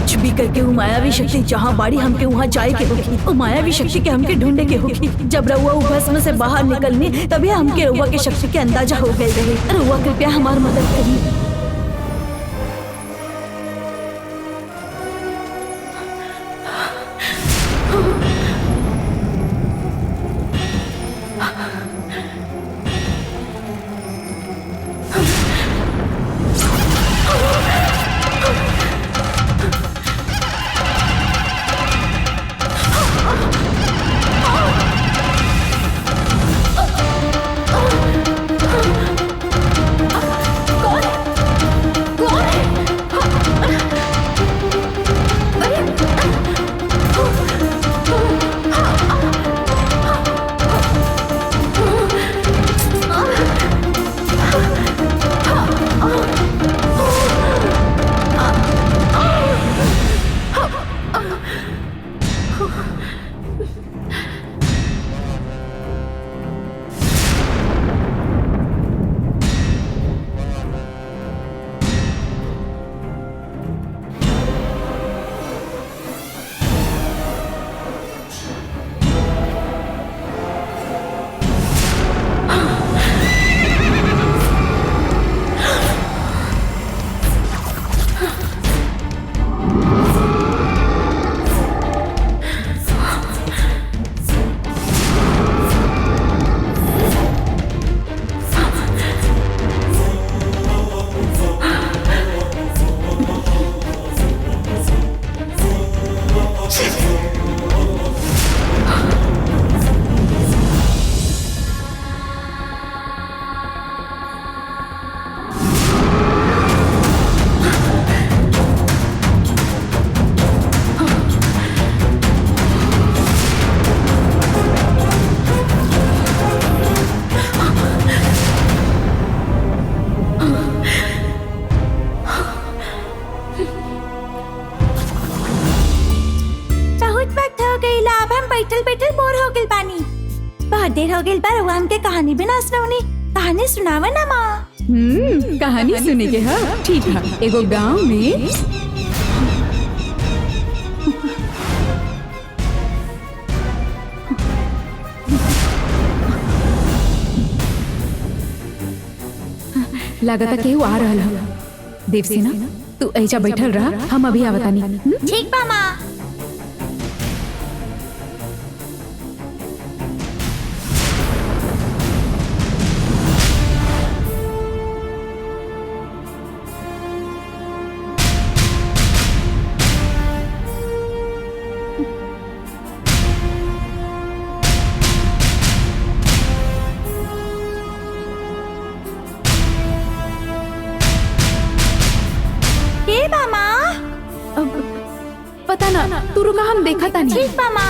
कुछ भी करके वो मायावी शक्ति जहाँ बाड़ी हमके वहाँ जाए के होगी। वो मायावी शक्ति के हमके ढूंढे के होगी। जब रउआ वो भस्म से बाहर निकलने तभी हमके रउआ के शक्ति के अंदाजा हो गए रहे। रउआ कृपया हमारी मदद करिए। देर हो गई पर हमके कहानी भी ना सुनावनी। कहानी सुनावा ना माँ। कहानी सुने के है। ठीक है। एगो गांव में लागता केहू आ रहल है। देवसेना तू ऐजा बैठल रहा, हम अभी आवतानी। ठीक बा माँ। पता ना, तू रुका, हम देखा था नहीं। ठीक मामा।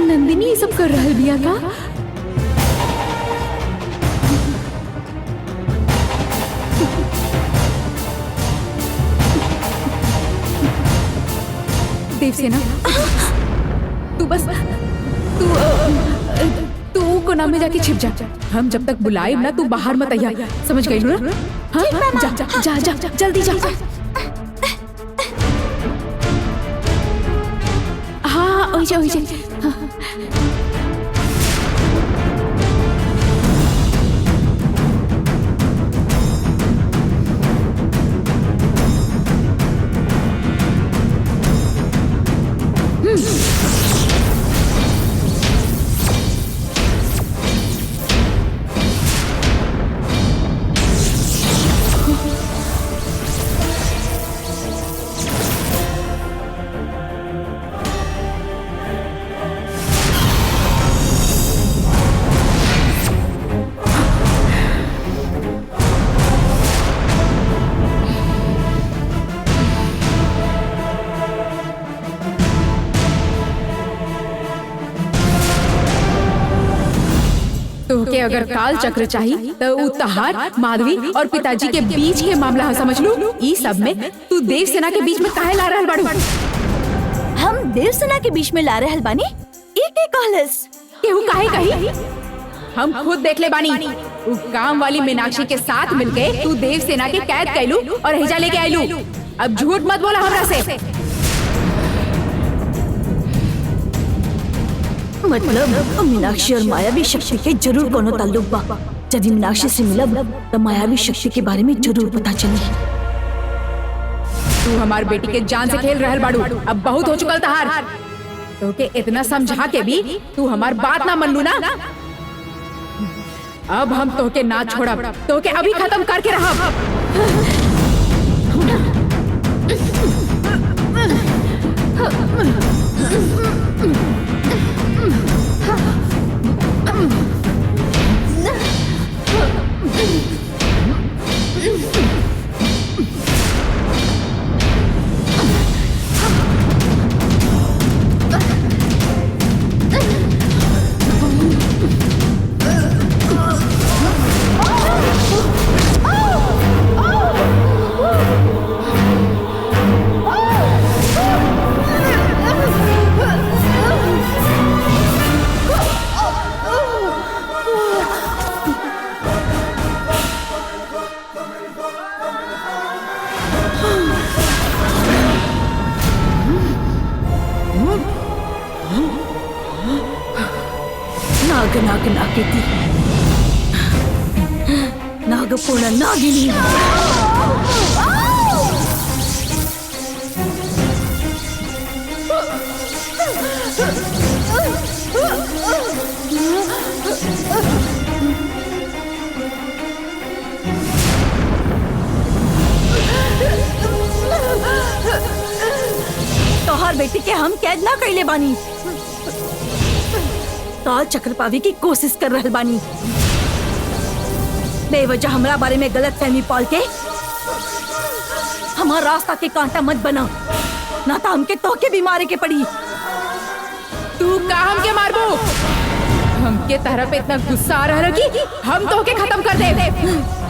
नंदिनी ये सब कर रहल बिया का? देवसेना तू बस तू कोना में जाके छिप जा। हम जब तक बुलाए ना तू बाहर मत आया, समझ गई ना? हाँ? जा जा जा जा जल्दी जा। हाँ ओइजा ओइजा। के अगर काल चक्र चाहिए तो उ तहार माधवी और पिताजी के बीच के मामला है, समझ लू। ई सब में तू देव सेना के बीच में काहे ला रहल बाड़ू? हम देव सेना के बीच में ला रहल बानी? ई के कहलस? केहू काहे कही? हम खुद देख ले बानी। उ काम वाली मीनाक्षी के साथ मिलके तू देव सेना के कैद कैलू और हिजा लेके आयलू। अब झूठ मत बोला हमरा से। मतलब मीनाक्षी और मायावी शक्ति के जरूर कोनो ताल्लुक बा। यदि मीनाक्षी से मिलब तो मायावी शक्ति के बारे में जरूर पता चली। तू हमार बेटी के जान से खेल रहल बाड़ू। अब बहुत हो चुकल तहार। तो के इतना समझा के भी तू हमार बात ना मनलू ना। अब हम तोके ना छोड़ब, तोके अभी खत्म करके रहब। नागनागिनी, नागपूर्ण नागिनी। तोहार बेटी के हम कैद ना कैले बानी, काल चक्र पावे की कोशिश कर रहल बानी। बेवजह हमरा बारे में गलत फहमी पाल के हमारा रास्ता के कांटा मत बना, ना तो हमके तोके भी मारे के पड़ी। तू का हमके मारबो? हमके तरह पे इतना गुस्सा आ रहा कि हम तोके खत्म कर दे।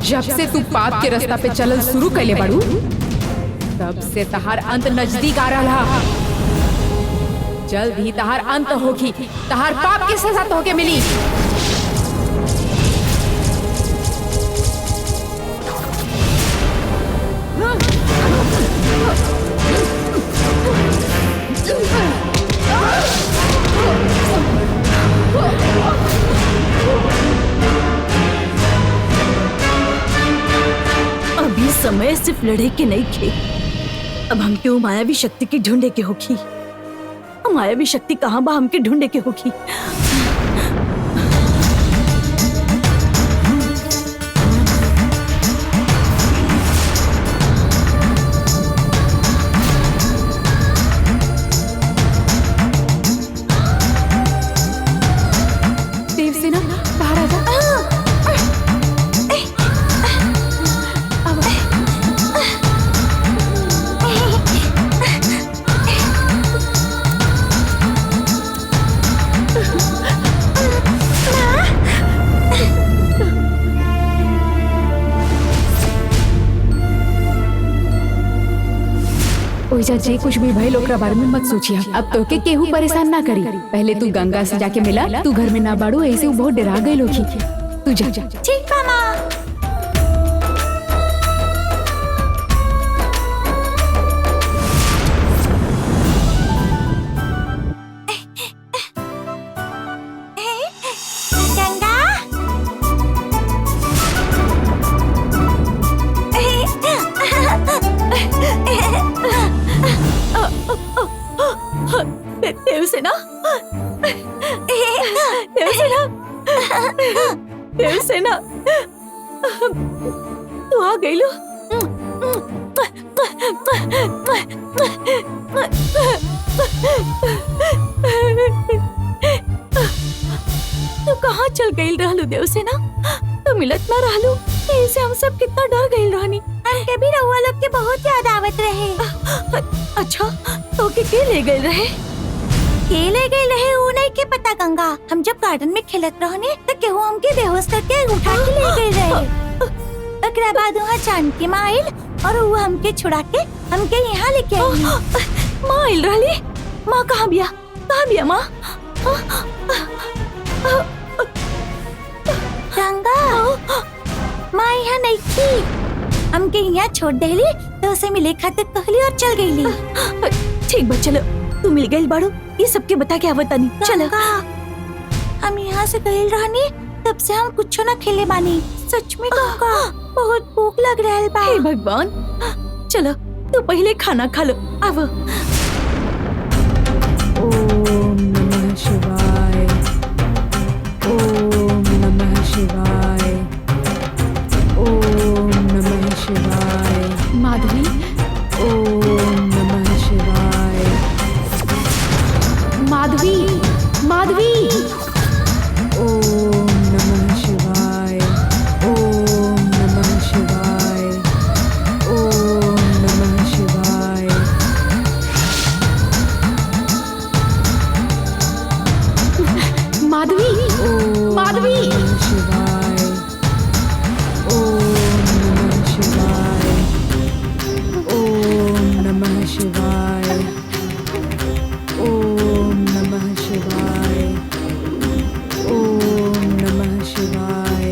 जब से तू पाप के रास्ता पे चलल शुरू कैले बाड़ू, तब से तहार अंत नजदीक आ रहा। जल्द ही तहार अंत होगी, तहार पाप के सजा तोहके मिली। अभी समय सिर्फ लड़े के नहीं खे, अब हम क्यों मायावी शक्ति की ढूंढे के होगी। मायावी शक्ति कहाँ बा हमके ढूंढे के होगी। देवसेना बाहर आ जा। ओइजा जे कुछ भी भइल ओकरा बारे में मत सोचिया। अब तोके केहू परेशान ना करी। पहले तू गंगा से जाके मिला। तू घर में ना बाड़ू, ऐसे वो बहुत डरा गई लोग। तू जा। ठीक बा माँ। गंगा तू आ गई लो। तू कहाँ चल गई रहलू देवसेना? तू मिलत ना रहलू, ऐसे हम सब कितना डर गई रहनी। हमके भी रउआ लोग के बहुत याद आवत रहे। अच्छा, तो के ले गए रहे? के ले गए रहे ऊ नहीं के पता गंगा। हम जब गार्डन में खेलत रहने तो केहू हमके बेहोश करके उठा के ले गए रहे। एकरा बाद वहाँ जानकी माँ आइल और वो हमके छुड़ा के हमके यहाँ लेके आई। माँ आइल रहली? माँ कहाँ बिया? कहाँ बिया माँ? गंगा माँ यहाँ नहीं थी, हमके यहाँ छोड़ देली तो उसे मिले खातिर कहली और चल गईली। ठीक बा, चलो तू मिल गई बाड़ू, ये सबके बता के आवत नहीं। चलो हम यहाँ से गए रहनी, तब से हम कुछ ना खेले बानी। सच में गंगा बहुत भूख लग रहा है बा। हे भगवान, चलो तू पहले खाना खा लो। अब ओम नमः शिवाय, ओम नमः शिवाय, ओम नमः शिवाय। माधवी, ओम नमः शिवाय। माधवी, माधवी, ओम नमः शिवाय, ओम नमः शिवाय, ओम नमः शिवाय। माधवी, माधवी, शिवाय, ओम नमः शिवाय, ओम नमः शिवाय, ओम नमः शिवाय, ओम नमः शिवाय,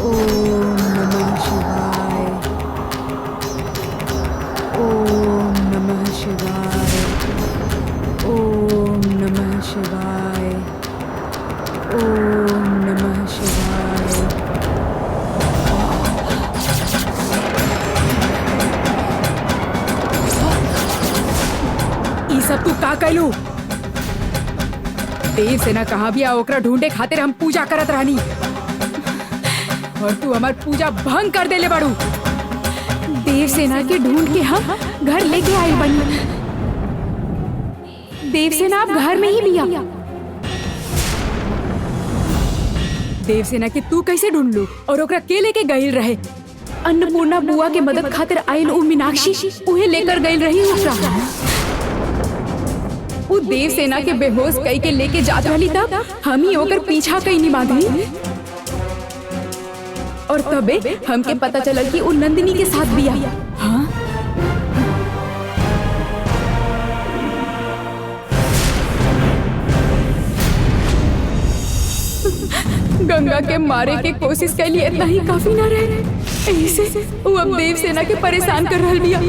ओम नमः शिवाय, ओम नमः शिवाय, ओम नमः शिवाय, ओम नमः शिवाय। ई सब तू का कैलू? देव सेना कहाँ भी ओकरा ढूंढे खातिर हम पूजा करत रहनी और तू हमार पूजा भंग कर देले बाड़ू। देव सेना के ढूंढ के हम घर लेके आई बनी। देव सेना अब घर में ही बिया। देव सेना के तू कैसे ढूंढ लू और ओकरा के लेके गईल रहे? अन्नपूर्णा बुआ के मदद खातिर आयल उ मीनाक्षी उहे लेकर गईल रही ओकरा। उ देव सेना के बेहोश कई के लेके जात रही, तब हम ही ओकर पीछा कईनी माधवी। और तबे हमके पता चलल कि उ नंदिनी के साथ बिया। हाँ? गंगा के मारे के कोशिश कैली, इतना ही काफी ना रहे। ऐसे वो अब देव सेना के परेशान कर रहल बिया।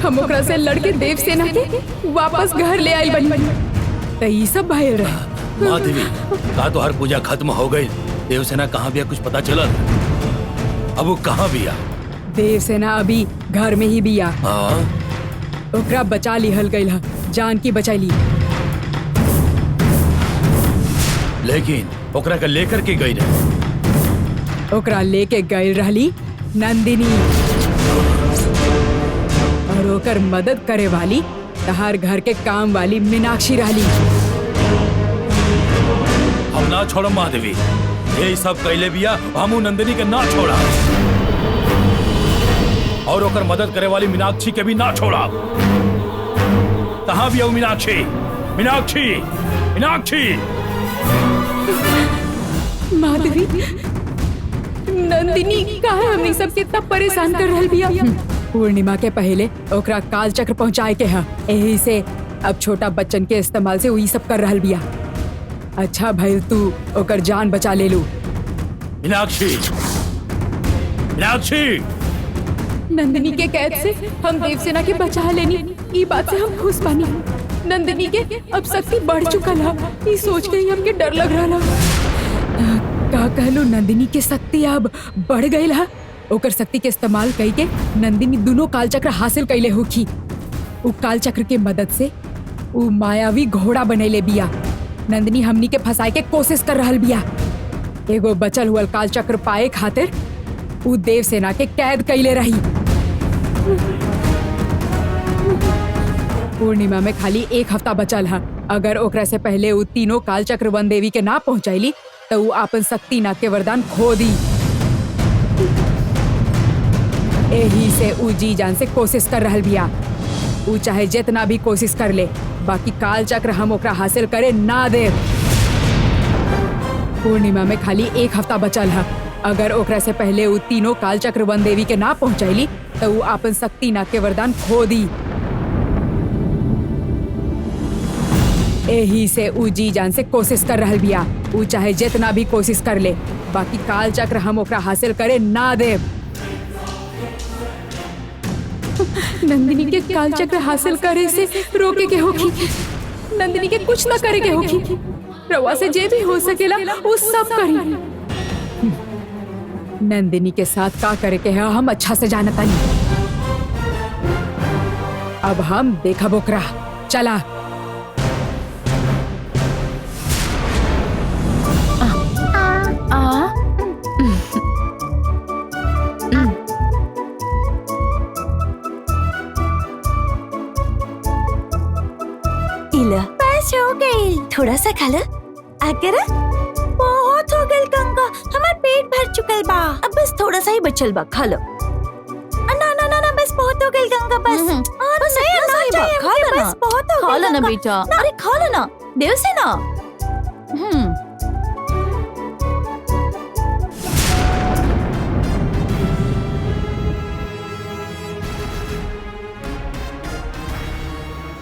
हम ओकरा से लड़के देव सेना के वापस घर ले आई बनी। तो ये सब भयल रहे। माधवी, का तो हर पूजा खत्म हो गई। देवसेना कहाँ बिया कुछ पता चला? अब वो कहाँ बिया? देवसेना अभी घर में ही बिया। हाँ? ओकरा बचा लिहल गईल ह, जान की बचाई ली। लेकिन ओकरा का लेकर के गई रहे। ओकरा लेके गई रहली नंदिनी और ओकर मदद करे वाली तहार घर के काम वाली मीनाक्षी रहली। हम ना छोड़ो माधवी, ये सब कैले बिया, हमू नंदिनी के ना छोड़ा और ओकर मदद करे वाली मीनाक्षी के भी ना छोड़ा। कहाँ भी हो मीनाक्षी? मीनाक्षी, मीनाक्षी। माधवी, नंदिनी कहाँ हमनी सबके इतना परेशान कर रहल बिया। पूर्णिमा के पहले ओकरा काल चक्र पहुँचाए के है, यही से अब छोटा बच्चन के इस्तेमाल से वही सब कर रहल बिया। अच्छा भइल तू ओकर जान बचा ले लू। मीनाक्षी, मीनाक्षी। नंदिनी के कैद से हम देवसेना के बचा लेनी, ई बात से हम खुश बानी। नंदिनी के अब शक्ति बढ़ चुकल है, ई सोच के ही हमके डर लग रहा। का कहलू, नंदिनी के शक्ति अब बढ़ गई है। ओकर शक्ति के इस्तेमाल कई के नंदिनी दोनों काल चक्र हासिल कैले होखी। उ काल चक्र के मदद से उ मायावी घोड़ा बनैले बिया नंदिनी हमनी के फंसाए के कोशिश कर रहल बिया। एगो बचल हुआ काल चक्र पाए खातिर उ देव सेना के कैद कैले रही। पूर्णिमा में खाली 1 हफ्ता बचल है। अगर ओकरा से पहले उ तीनों काल चक्र वन देवी के ना पहुंचैली तो उ आपन शक्ति ना के वरदान खो दी। एही से उ जी जान से कोशिश कर रहल बिया। उ चाहे जितना भी कोशिश कर ले, बाकी काल चक्र हम ओकरा हासिल करे ना दे। पूर्णिमा में खाली 1 हफ्ता बचल है। अगर ओकरा से पहले उ तीनों काल चक्र वन देवी के ना पहुंचैली तो उ आपन शक्ति ना के वरदान खो दी। एही से उ जी जान से कोशिश कर रहल बिया। उ चाहे जितना भी कोशिश कर ले, बाकी काल चक्र हम ओकरा हासिल करे ना दे। नंदिनी के काल चक्र हासिल करे से रोके के होगी। नंदिनी के कुछ ना करे के होगी। रवा से जे भी हो सकेला वो सब करी। नंदिनी के साथ का करे के है हम अच्छा से जानता नहीं। अब हम देखब ओकरा। चला। बस हो गई। थोड़ा सा खा लो। आगे रह। बहुत हो गई गंगा, हमार पेट भर चुकल बा। अब बस थोड़ा सा ही बचल बा, खा लो। ना ना ना ना, बस बहुत हो गई गंगा, बस। बस इतना सा ही बा, खा लो ना। बस बहुत हो गई। खा लो ना बेटा। अरे खा लो ना, देव से ना।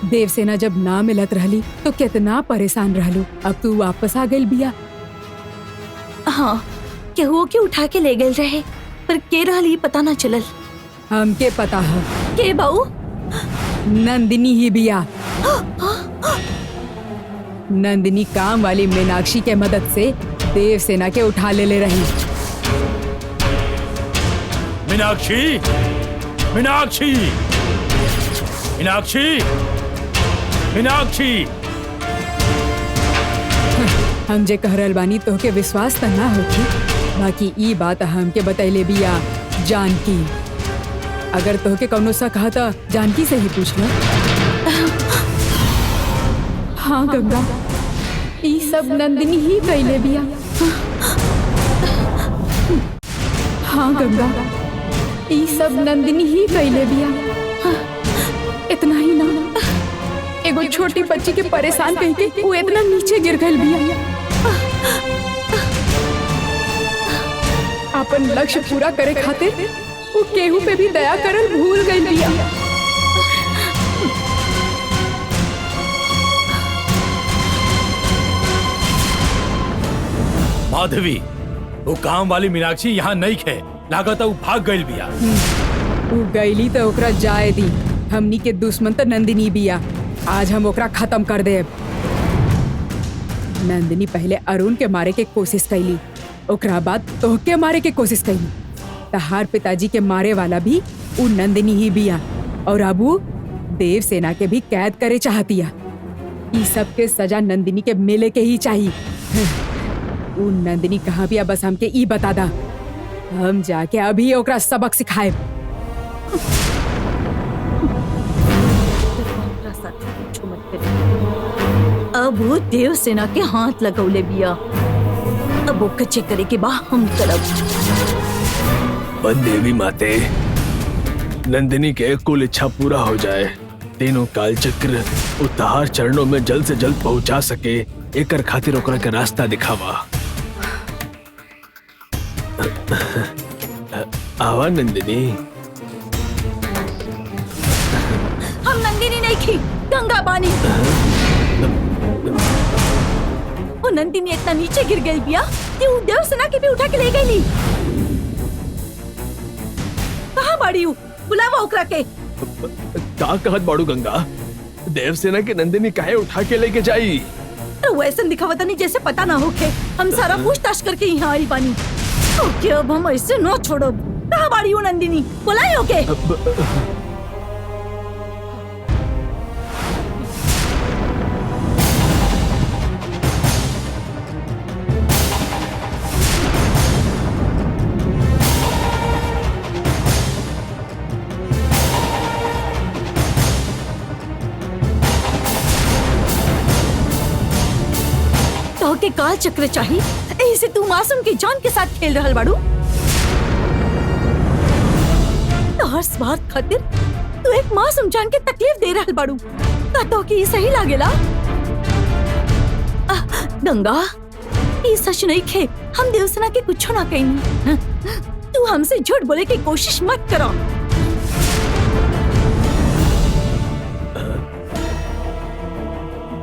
देवसेना जब ना मिलत रहली तो कितना परेशान रहलू। अब तू वापस आ गई बिया। हाँ, केहू के उठा के ले गए रहे, पर के रहली पता ना चलल। हमके पता है के बाऊ? नंदिनी ही बिया। नंदिनी काम वाली मीनाक्षी के मदद से देवसेना के उठा ले रही। मीनाक्षी, मीनाक्षी, मीनाक्षी, मीनाक्षी। हम जे कह रहल बानी तो के विश्वास त ना होगी, बाकी ई बात हमके बतैले बिया जानकी। अगर तोहके कौनो सा कहा था जानकी से ही पूछ लो। हाँ गंगा, ई सब नंदिनी ही कैले बिया। हाँ गंगा, ई सब नंदिनी ही कैले बिया। इतना ही ना, एगो छोटी बच्ची के परेशान कह के वो इतना नीचे गिर गई बिया। अपन लक्ष्य पूरा करे खातिर वो केहू पे भी दया करल भूल गई बिया। माधवी, वो काम वाली मीनाक्षी यहाँ नहीं खे, लागत वो भाग गई बिया। वो गईली तो ओकरा जाए दी। हमनी के दुश्मन तो नंदिनी बिया। आज हम ओकरा खत्म कर देब। नंदिनी पहले अरुण के मारे के कोशिश कैली, ओकरा बाद तोहके मारे के कोशिश कैली। तहार पिताजी के मारे वाला भी उ नंदिनी ही बिया, और अब वो देव सेना के भी कैद करे चाहतिया। ई सब के सजा नंदिनी के मिले के ही चाहिए। उ नंदिनी कहाँ बिया बस हमके ई बता दा। हम जाके अभी ओकरा सबक सिखाए। अब वो देव सेना के हाथ लगौले बिया। अब वो कच्चे करे के बा हम करब। वन देवी माते, नंदिनी के कुल इच्छा पूरा हो जाए। तीनों काल चक्र उतार चरणों में जल्द से जल्द पहुंचा सके, एकर खातिर ओकरा के रास्ता दिखावा। आवा नंदिनी। हम नंदिनी नहीं थी, गंगा बानी। वो नंदिनी इतना नीचे गिर गई बिया कि वो देव सेना के भी उठा के ले गई। कहाँ बाड़ी हूँ? बुलावा ओकरा के। का कहत बाड़ू गंगा? देवसेना के नंदिनी काहे उठा के लेके जाई? तो वैसे दिखावा नहीं जैसे पता ना होके। हम सारा पूछताछ करके यहाँ आई बानी। ओके, अब हम ऐसे न छोड़ो। कहाँ बाड़ी हूँ नंदिनी? बुलाई ओके। के काल चक्र चाहिए, ऐसे तू मासूम की जान के साथ खेल रहल बाड़ू। तोहर स्वार्थ खातिर तू एक मासूम जान के तकलीफ दे रहल बाड़ू। का तो कि ई सही लागेला? गंगा, ई सच नहीं खे, हम देवसेना के कुछ ना कहीं। तू हमसे झूठ बोले की कोशिश मत करो।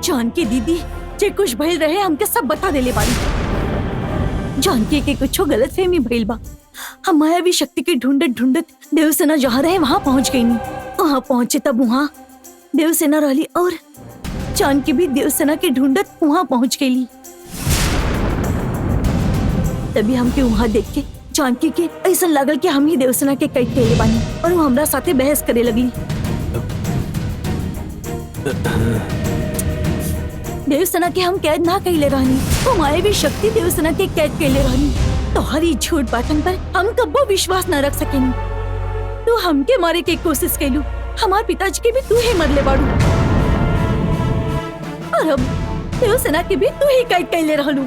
जानकी दीदी जे कुछ भइल रहे हमके सब बता देले बाड़ी। जानकी के कुछ गलत फहमी भइल बा। हम मायावी शक्ति के ढूंढत ढूंढत देवसेना जहाँ रहे वहाँ पहुँच गई। वहाँ पहुँचे तब वहाँ देवसेना रहली और जानकी भी देवसेना के ढूंढत वहाँ पहुँच गई। तभी हमके वहाँ देख के जानकी के ऐसा लगल कि हम ही देवसेना के कैद कैले बानी और वो हमरा साथे बहस करे लगली। देवसेना के हम कैद ना कैले रहनी, वो मायावी शक्ति देवसेना के कैद कैले रहनी। तोहरी झूठ बातन पर हम कब्बो विश्वास न रख सकेनी। तू हमके मारे के कोशिश कैलू, हमार पिताजी के भी तू ही मरले बाड़ू और अब देवसेना के भी तू ही कैद कैले रहलू।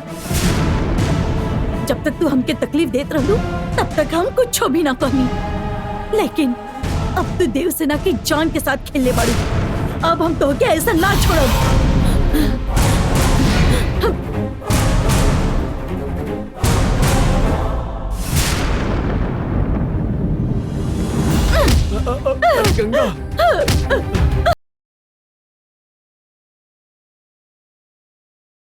जब तक तू हमके तकलीफ देत रहलू तब तक हम कुछ भी ना कहनी, लेकिन अब तू देवसेना की जान के साथ खेलने बाड़ू। अब हम तो क्या ऐसा ना छोड़ब। गंगा